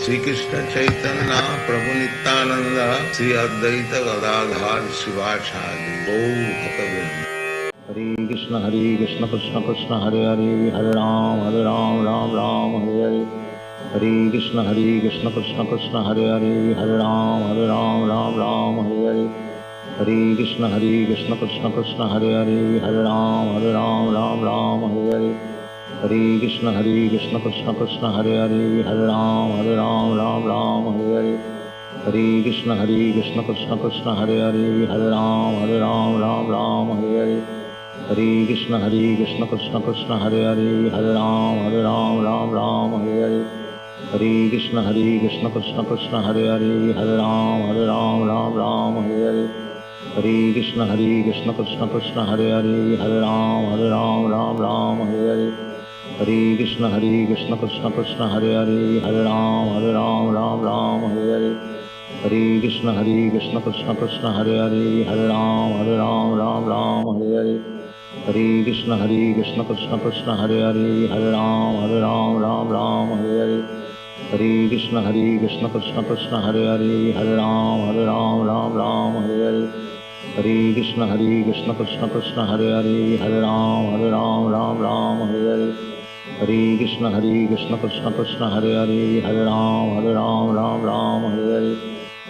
Shri Krishna Chaitanya Prabhu Nityanand Shri Advaita Gadadhar शिवासादि Gaur भक्तवृंद। Hare Krishna Krishna Krishna Hare Hare Hare Ram Ram Ram Hare Hare. Hare Krishna Krishna Krishna Hare Hare Hare Ram Ram Hare Hare. Hare Krishna Krishna Krishna Hare Hare Hare Ram Hare Hare. Hare Krishna Krishna Krishna Hare Hare Hare Ram Hare Hare. Hare Krishna Krishna Krishna Hare Hare Hare Ram Hare Hare. Hare Krishna Krishna Krishna Hare Hare Hare Ram Hare Hare. Hare Krishna Krishna Krishna Hare Hare Hare Ram Hare Hare. Hare Krishna Krishna Krishna Hare Hare Hare Ram Hare Hare. Hare Krishna Krishna Krishna Hare Hare Hare Ram Hare Hare. Hare Krishna Krishna Krishna Hare Hare Hare Ram Hare Hare. Hare Krishna Krishna Krishna Hare Hare Hare Ram Hare Hare. Hare Krishna Krishna Krishna Hare Hare Hare Ram Hare Hare. Hare Krishna Krishna Krishna Hare Hare Hare Ram Hare Hare. Hare Krishna Krishna Krishna Hare Hare Hare Ram Hare Hare. Hare Krishna Krishna Krishna Hare Hare Hare Ram Hare Hare. Hare Krishna Krishna Krishna Hare Hare Hare Ram Hare Hare. Hare Krishna Krishna Krishna Hare Hare Hare Ram Hare Hare.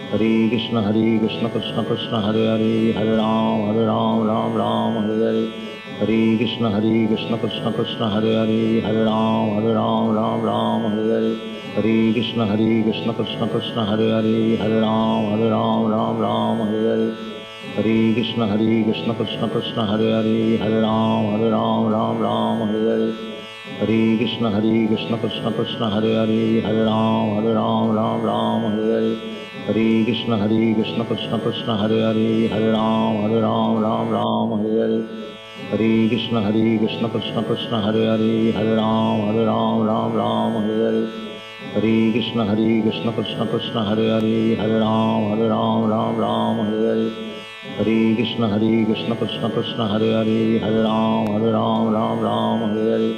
Hare Krishna Krishna Krishna Hare Hare Hare Ram Hare Hare. Hare Krishna Krishna Krishna Hare Hare Hare Ram Hare Hare. Hare Krishna Krishna Krishna Hare Hare Hare Ram Hare Hare. Hare Krishna Krishna Krishna Hare Hare Hare Ram Hare Hare. Hare Krishna Krishna Krishna Hare Hare Hare Ram Hare Hare. Hare Krishna Krishna Krishna Hare Hare Hare Ram Hare Hare. Hare Krishna Krishna Krishna Hare Hare Hare Ram Hare Hare. Hare Krishna Krishna Krishna Hare Hare Hare Ram Hare Hare. Hare Krishna Krishna Krishna Hare Hare Hare Ram Hare Hare.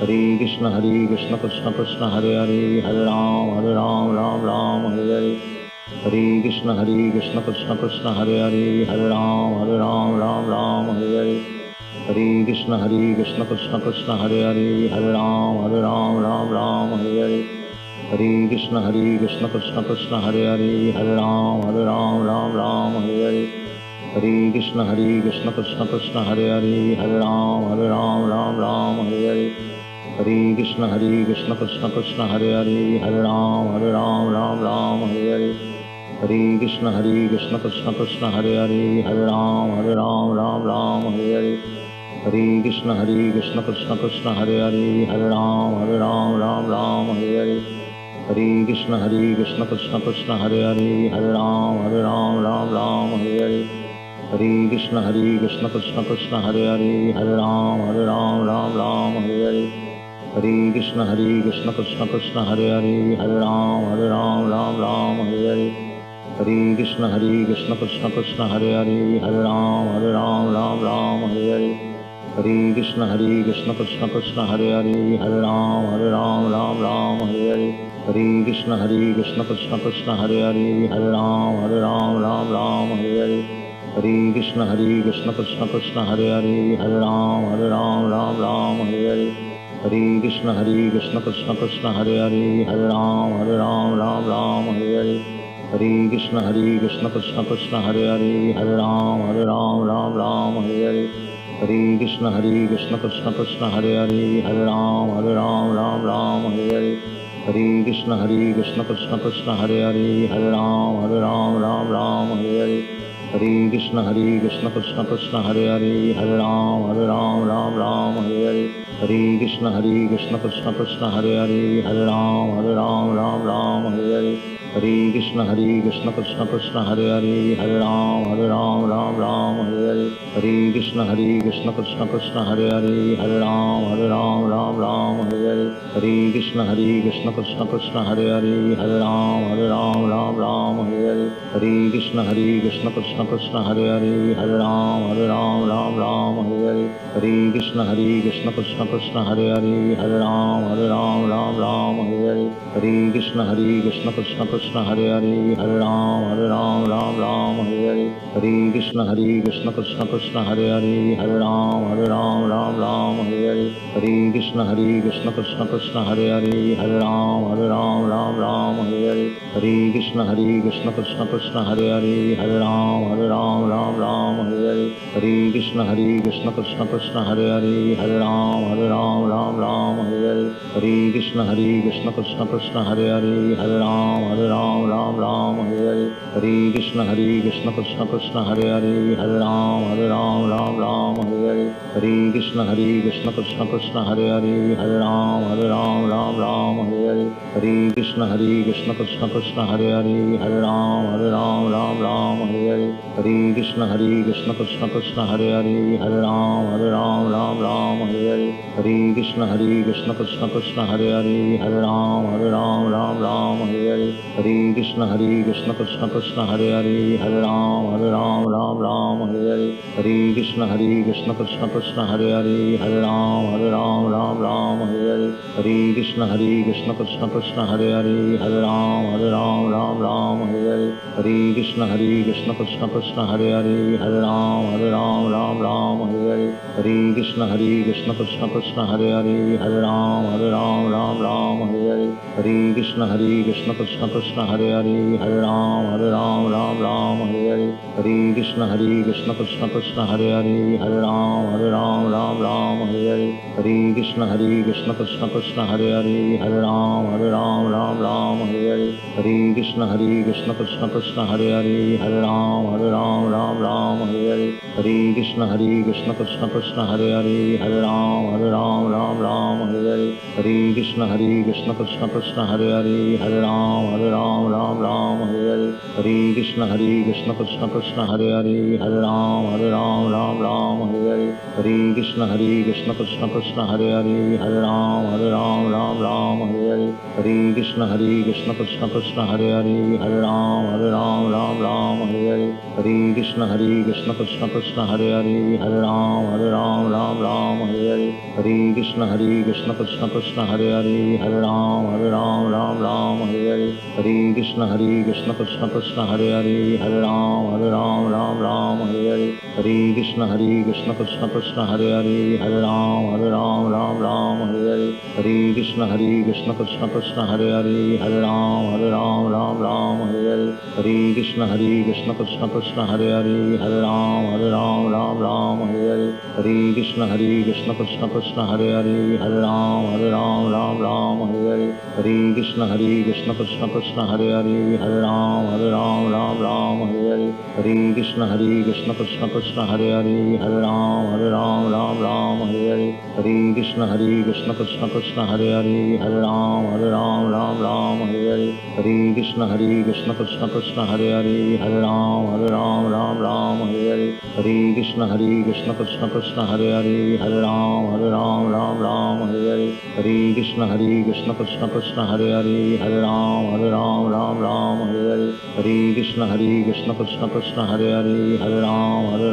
Hare Krishna Krishna Krishna Hare Hare Hare Ram Hare Hare. Hare Krishna Krishna Krishna Hare Hare Hare Ram Hare Hare. Hare Krishna Krishna Krishna Hare Hare Hare Ram Hare Hare. Hare Krishna Krishna Krishna Hare Hare Hare Ram Hare Hare. Hare Krishna Krishna Krishna Hare Hare Hare Ram Hare Hare. Hare Krishna Krishna Krishna Hare Hare Hare Ram Hare Hare. Hare Krishna Krishna Krishna Hare Hare Hare Ram Hare Hare. Hare Krishna Krishna Krishna Hare Hare Hare Ram Hare Hare. Hare Krishna Krishna Krishna Hare Hare Hare Ram Hare Hare. Hare Krishna Krishna Krishna Hare Hare Hare Ram Hare Hare. Hare Krishna Krishna Krishna Hare Hare Hare Ram Hare Hare. Hare Krishna Krishna Krishna Hare Hare Hare Ram Hare Hare. Hare Krishna Krishna Krishna Hare Hare Hare Ram Hare Hare. Hare Krishna Krishna Krishna Hare Hare Hare Ram Hare Hare. Hare Krishna Krishna Krishna Hare Hare Hare Ram Hare Hare. Hare Krishna Krishna Krishna Hare Hare Hare Ram Hare Hare. Hare Krishna Krishna Krishna Hare Hare Hare Ram Hare Hare. Hare Krishna Krishna Krishna Hare Hare Hare Ram Hare Hare. Hare Krishna Krishna Krishna Hare Hare, Hare Ram Ram Ram Hare Hare, Hare Krishna Krishna Krishna Hare Hare, Hare Ram Ram Ram Hare Hare, Hare Krishna Krishna Krishna Hare Hare, Hare Ram Ram Hare Hare, Hare Krishna Krishna Krishna Hare Hare, Hare Ram Ram Hare Hare, Hare Krishna Krishna Krishna Hare Hare, Hare Ram Ram Hare Hare, Hare Krishna Krishna Krishna Hare Hare, Hare Ram Ram Hare Hare, Hare Krishna Krishna Krishna Hare Hare, Hare Ram Ram Hare Hare, Hare Krishna Krishna Krishna Hare Hare, Hare Ram Ram Hare Hare, Hare Krishna Krishna Krishna Hare Hare, Hare Ram Ram Hare Hare, Hare Krishna Krishna Krishna Hare Hare, Hare Ram Ram Hare Hare, Hare Krishna Krishna Krishna Hare Hare, Hare Ram Ram Hare Hare, Hare Krishna Krishna Krishna Hare Hare, Hare Ram Ram Hare Hare, Hare Krishna Krishna Krishna Hare Hare, Hare Ram Ram Hare Hare, Hare Krishna Krishna Krishna Hare Hare, Hare Ram Ram Hare Hare, Hare Krishna Krishna Krishna Hare Hare, Hare Ram Ram Hare Hare, Hare Krishna Krishna Krishna Hare Hare, Hare Ram Ram Hare Hare, Hare Krishna Krishna Krishna Hare Hare, Hare Ram Ram Hare Hare, Hare Krishna Krishna Krishna Hare Hare, Hare Ram Ram Hare Hare, Hare Krishna Krishna Krishna Hare Hare, Hare Ram Ram Hare Hare, Hare Krishna Krishna Krishna Hare Hare, Hare Ram Ram Hare Hare, Hare Krishna Krishna Krishna Hare Hare, Hare Ram Ram Hare Hare, Hare Krishna Krishna Krishna Hare Hare, Hare Ram Ram Hare Hare, Hare Krishna Krishna Krishna Hare Hare, Hare Ram Ram Hare Hare, Hare Krishna Krishna Krishna Hare Hare, Hare Ram Ram Hare Hare, Hare Krishna Krishna Krishna Hare Hare, Hare Ram Ram Hare Hare, Hare Krishna Krishna Krishna Hare Hare, Hare Ram Ram Hare Hare, Hare Krishna Krishna Krishna Hare Hare, Hare Ram Ram Hare Hare, Hare Krishna Krishna Krishna Hare Hare, Hare Ram Ram Hare Hare, Hare Krishna Krishna Krishna Hare Hare, Hare Ram Ram Hare Hare, Hare Krishna Krishna Krishna Hare Hare, Hare Ram Ram Hare Hare, Hare Krishna Krishna Krishna Hare Hare, Hare Ram Ram Hare Hare, Hare Krishna Krishna Krishna Hare Hare, Hare Ram Ram Hare Hare, Hare Krishna Krishna Krishna Hare Hare, Hare Ram Ram Hare Hare, Hare Krishna Krishna Krishna Hare Hare, Hare Ram Ram Hare Hare, Hare Krishna Krishna Krishna Hare Hare, Hare Ram Ram Hare Hare, Hare Krishna Krishna Krishna Hare Hare, Hare Ram Ram Hare Hare, Hare Krishna Krishna Krishna Hare Hare, Hare Ram Ram Hare Hare, Hare Krishna Krishna Krishna Hare Hare, Hare Ram Ram Hare Hare, Hare Krishna Krishna Krishna Hare Hare, Hare Ram Ram Hare Hare, Hare Krishna Krishna Krishna Hare Hare, Hare Ram Ram Hare Hare, Hare Krishna Krishna Krishna Hare Hare, Hare Ram Ram Hare Hare, Hare Krishna Krishna Krishna Hare Hare, Hare Ram Ram Hare Hare, Hare Krishna Krishna Krishna Hare Hare, Hare Ram Ram Hare Hare, Hare Krishna Krishna Krishna Hare Hare, Hare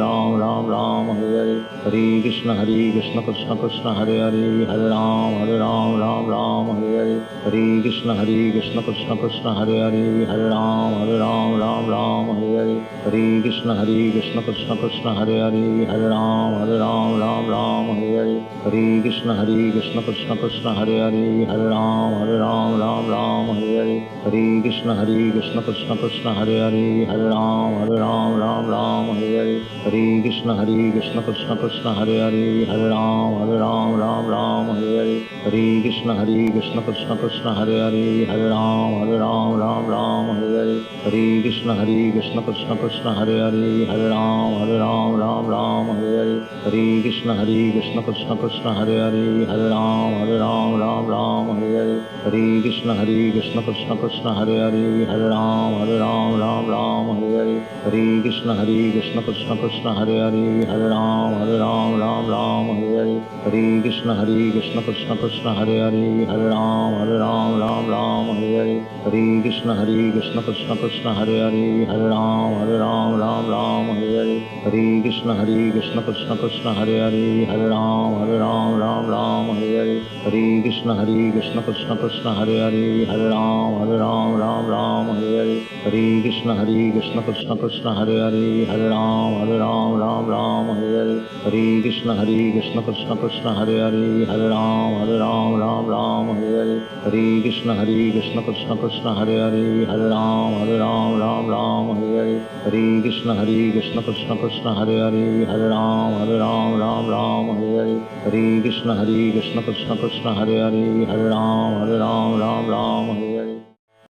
Ram Ram Hare Hare, Hare Krishna Krishna Krishna Hare Hare, Hare Ram Ram Hare Hare, Hare Krishna Krishna Krishna Hare Hare, Hare Ram Ram Hare Hare, Hare Krishna Krishna Krishna Hare Hare, Hare Ram Ram Hare Hare, Hare Krishna Krishna Krishna Hare Hare, Hare Ram Ram Hare Hare, Hare Krishna Krishna Krishna Hare Hare, Hare Ram Ram Hare Hare, Hare Krishna Krishna Krishna Hare Hare, Hare Ram Ram Hare Hare, Hare Krishna Krishna Krishna Hare Hare, Hare Ram Ram Hare Hare, Hare Krishna Krishna Krishna Hare Hare Hare Ram Ram Ram Hare Hare Hare Krishna Krishna Krishna Hare Hare Hare Ram Ram Hare Hare Hare Krishna Krishna Krishna Hare Hare Hare Ram Ram Hare Hare Hare Krishna Krishna Krishna Hare Hare Hare Ram Ram Hare Hare Hare Krishna Krishna Krishna Hare Hare Hare Ram Ram Hare Hare Hare Krishna Krishna Krishna Hare Hare Hare Ram Ram Hare Hare Hare Krishna Krishna Krishna Hare Hare Hare Ram Ram Hare Hare Hare Krishna Krishna Krishna Hare Hare Hare Ram Ram Hare Hare Hare Krishna Krishna Krishna Hare Hare Hare Ram Ram Hare Hare Hare Krishna Krishna Krishna Hare Hare Hare Ram Ram Hare Hare Hare Krishna Krishna Krishna Hare Hare Hare Ram Ram Hare Hare Hare Krishna Krishna Krishna Hare Hare Hare Ram Ram Hare Hare Hare Krishna Krishna Krishna Hare Hare Hare Ram Ram Hare Hare